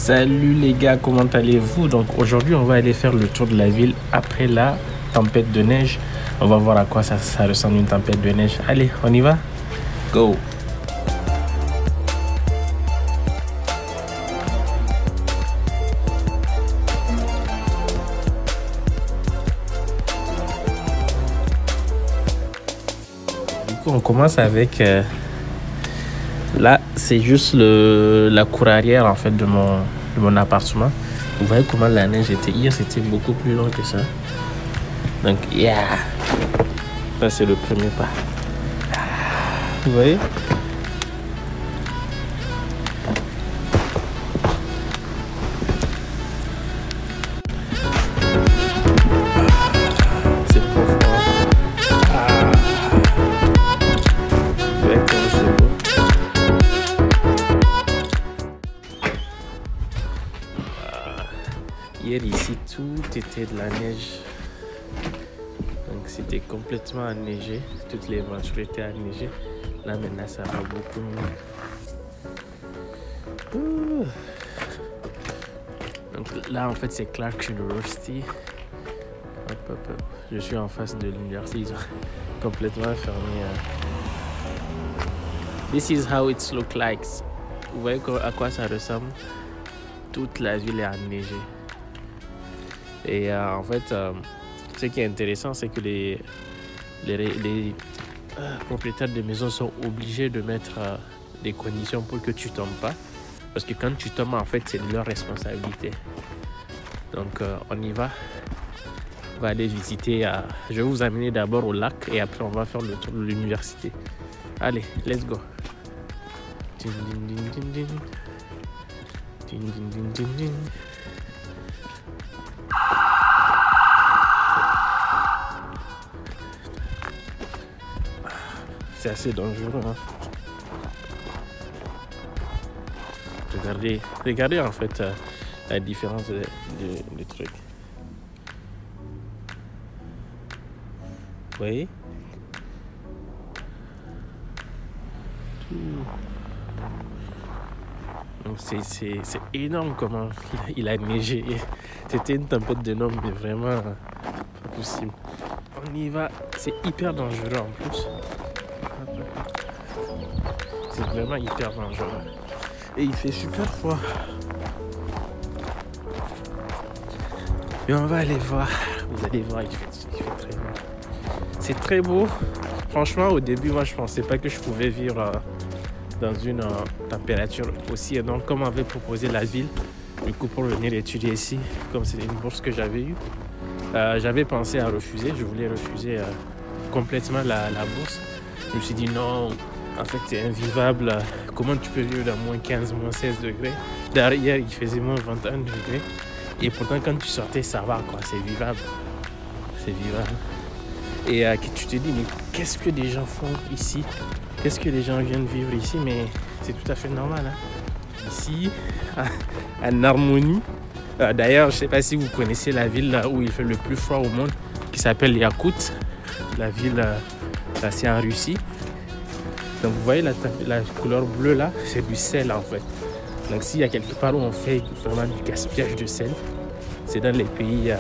Salut les gars, comment allez-vous? Donc aujourd'hui on va aller faire le tour de la ville après la tempête de neige. On va voir à quoi ça ressemble une tempête de neige. Allez, on y va? Go! Du coup on commence avec... Là, c'est juste la cour arrière en fait de mon appartement. Vous voyez comment la neige était hier, c'était beaucoup plus long que ça. Donc, yeah. Ça, c'est le premier pas. Vous voyez? C'est profond. Vous voyez comment c'est beau? Hier ici tout était de la neige, donc c'était complètement enneigé, toutes les voitures étaient enneigées. Là maintenant ça va beaucoup mieux. Donc là en fait c'est Clark University. Hop, hop, hop. Je suis en face de l'université, ils ont complètement fermé. This is how it looks like. Vous voyez à quoi ça ressemble? Toute la ville est enneigée. Et en fait, ce qui est intéressant, c'est que les propriétaires de maisons sont obligés de mettre des conditions pour que tu tombes pas. Parce que quand tu tombes, en fait, c'est de leur responsabilité. Donc, on y va. On va aller visiter. Je vais vous amener d'abord au lac et après, on va faire le tour de l'université. Allez, let's go. Din, din, din, din, din. Din, din, din, din, din. C'est assez dangereux. Hein. Regardez en fait la différence des trucs. Vous voyez? Donc c'est énorme comment il a neigé. C'était une tempête de neige, mais vraiment pas possible. On y va. C'est hyper dangereux en plus. C'est vraiment hyper dangereux. Et il fait super froid. Et on va aller voir. Vous allez voir, il fait très beau. C'est très beau. Franchement, au début, moi, je pensais pas que je pouvais vivre dans une température aussi énorme comme avait proposé la ville. Du coup, pour venir étudier ici, comme c'est une bourse que j'avais eue, j'avais pensé à refuser. Je voulais refuser complètement la bourse. Je me suis dit non, en fait c'est invivable. Comment tu peux vivre dans moins 15, moins 16 degrés? Derrière il faisait moins 21 degrés. Et pourtant quand tu sortais ça va quoi, c'est vivable. C'est vivable. Et tu te dis mais qu'est-ce que les gens font ici? Qu'est-ce que les gens viennent vivre ici? Mais c'est tout à fait normal. Hein? Ici, en Harmonie. D'ailleurs je sais pas si vous connaissez la ville là où il fait le plus froid au monde, qui s'appelle Yakout. La ville... c'est en Russie. Donc vous voyez la couleur bleue là, c'est du sel en fait. Donc s'il y a quelque part où on fait vraiment du gaspillage de sel, c'est dans les pays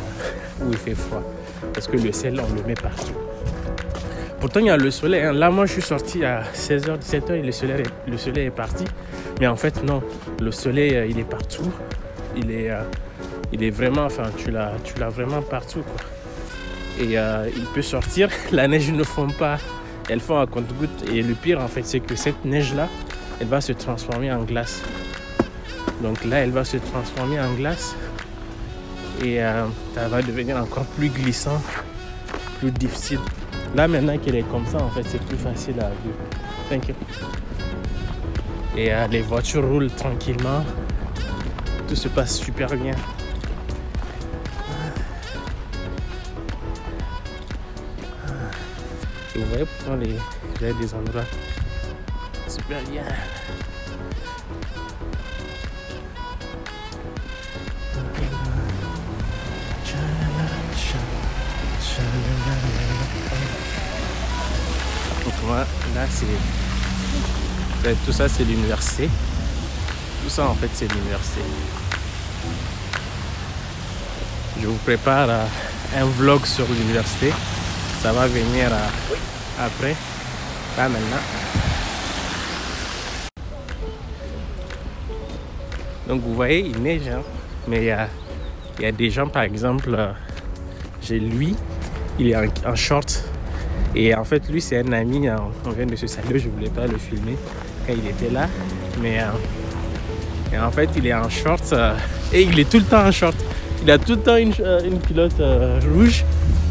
où il fait froid. Parce que le sel, on le met partout. Pourtant il y a le soleil. Hein. Là moi je suis sorti à 16h, 17h et le soleil est parti. Mais en fait non, le soleil il est partout. Il est vraiment, enfin tu l'as vraiment partout quoi. Et il peut sortir, la neige ne fond pas, elle fond à compte-gouttes. Et le pire en fait c'est que cette neige là, elle va se transformer en glace. Donc là elle va se transformer en glace et ça va devenir encore plus glissant, plus difficile. Là maintenant qu'elle est comme ça en fait c'est plus facile à vivre. Thank you. Et les voitures roulent tranquillement, tout se passe super bien. Et vous voyez pourtant il y a des endroits super bien. Donc moi là c'est tout ça c'est l'université. Tout ça en fait c'est l'université. je vous prépare un vlog sur l'université. Ça va venir après, pas maintenant. Donc vous voyez, il neige, hein? Mais il y a des gens, par exemple, j'ai lui, il est en short. Et en fait, lui, c'est un ami, on vient de se saluer, je ne voulais pas le filmer quand il était là. Mais et en fait, il est en short et il est tout le temps en short. Il a tout le temps une culotte rouge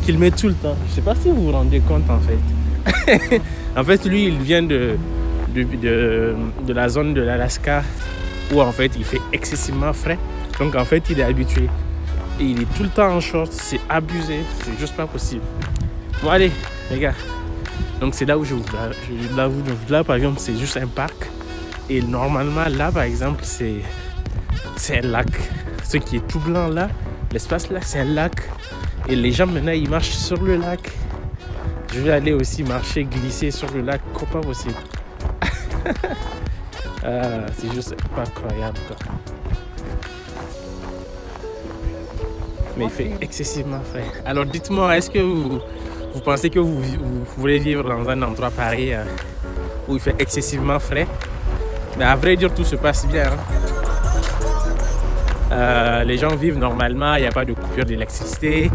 qu'il met tout le temps. Je ne sais pas si vous vous rendez compte, en fait. En fait, lui, il vient de la zone de l'Alaska où, en fait, il fait excessivement frais. Donc, en fait, il est habitué. Et il est tout le temps en short. C'est abusé. C'est juste pas possible. Bon, allez, les gars. Donc, c'est là où je vous là, par exemple, c'est juste un parc. Et normalement, là, par exemple, c'est un lac. Ce qui est tout blanc là, l'espace là, c'est un lac. Et les gens maintenant, ils marchent sur le lac. Je vais aller aussi marcher, glisser sur le lac, pas possible. C'est juste pas croyable, quoi. Mais il fait excessivement frais. Alors dites-moi, est-ce que vous pensez que vous voulez vivre dans un endroit pareil où il fait excessivement frais? Mais à vrai dire, tout se passe bien, hein? Les gens vivent normalement, il n'y a pas de coupure d'électricité.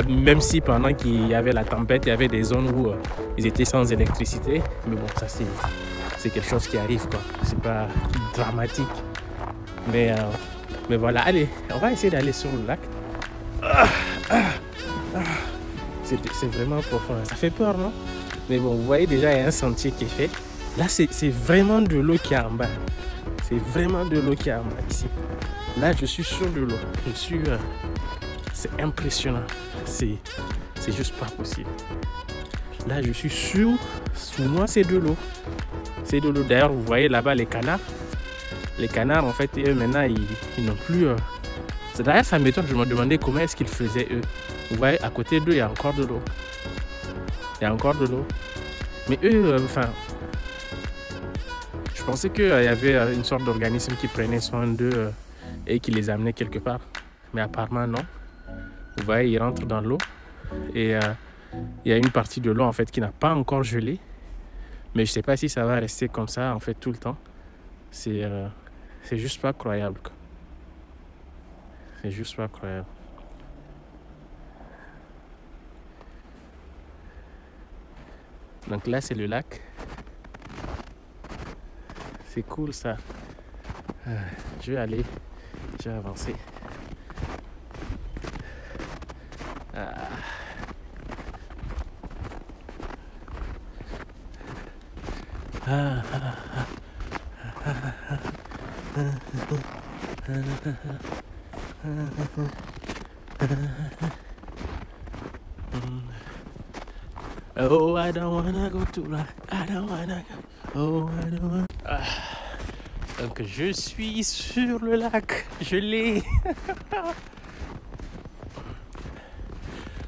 Même si pendant qu'il y avait la tempête, il y avait des zones où ils étaient sans électricité. Mais bon, ça c'est quelque chose qui arrive, quoi. C'est pas dramatique. Mais voilà, allez, on va essayer d'aller sur le lac. C'est vraiment profond. Ça fait peur, non? Mais bon, vous voyez déjà, il y a un sentier qui est fait. Là, c'est vraiment de l'eau qui est en bas. C'est vraiment de l'eau qui est en bas ici. Là, je suis sur de l'eau. C'est impressionnant. C'est juste pas possible. Là, je suis sous moi, c'est de l'eau. C'est de l'eau. D'ailleurs, vous voyez là-bas les canards. Les canards, en fait, eux, maintenant, ils n'ont plus... D'ailleurs, ça m'étonne. Je me demandais comment est-ce qu'ils faisaient, eux. Vous voyez, à côté d'eux, il y a encore de l'eau. Il y a encore de l'eau. Mais eux, enfin... je pensais qu'il y avait une sorte d'organisme qui prenait soin d'eux et qui les amenait quelque part. Mais apparemment, non. Vous voyez, ils rentrent dans l'eau. Et il y a une partie de l'eau, en fait, qui n'a pas encore gelé. Mais je ne sais pas si ça va rester comme ça, en fait, tout le temps. C'est juste pas croyable, quoi. C'est juste pas croyable. Donc là, c'est le lac. C'est cool, ça. Je vais aller. Je vais avancer. Oh, I don't wanna go to life. I don't wanna go. Oh, I don't wanna. Donc, je suis sur le lac. Je l'ai.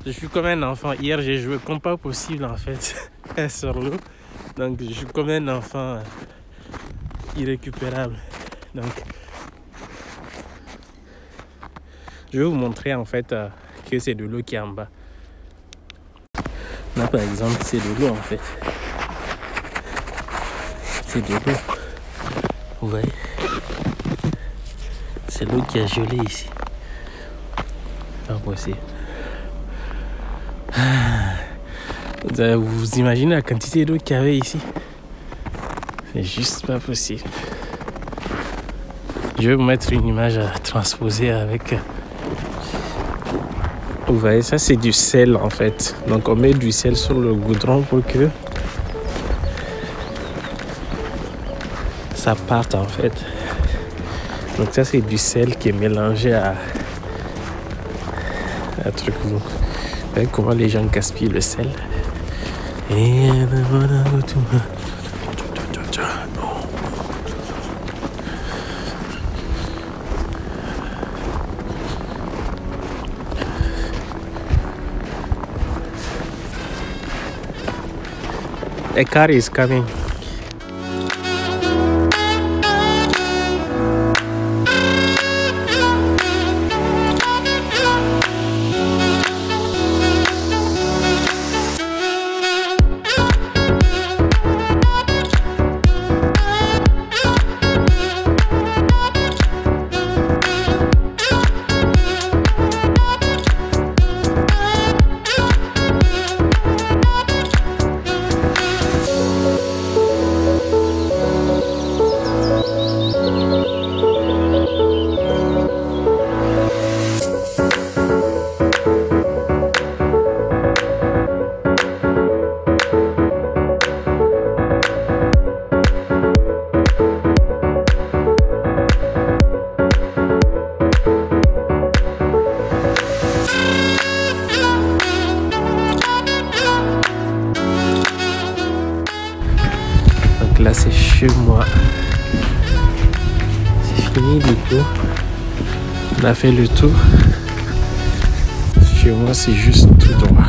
Je suis comme un enfant. Hier, j'ai joué comme pas possible, en fait, sur l'eau. Donc, je suis comme un enfant irrécupérable. Donc, je vais vous montrer, en fait, que c'est de l'eau qui est en bas. Là, par exemple, c'est de l'eau, en fait. C'est de l'eau. Vous voyez? C'est l'eau qui a gelé ici. Pas possible. Vous imaginez la quantité d'eau qu'il y avait ici? C'est juste pas possible. Je vais vous mettre une image à transposer avec... Vous voyez, ça c'est du sel, en fait. Donc on met du sel sur le goudron pour que ça parte, en fait. Donc ça c'est du sel qui est mélangé à un truc. Vous voyez comment les gens gaspillent le sel. Et a car is coming. là, c'est chez moi. C'est fini du coup. On a fait le tour. Chez moi, c'est juste tout droit.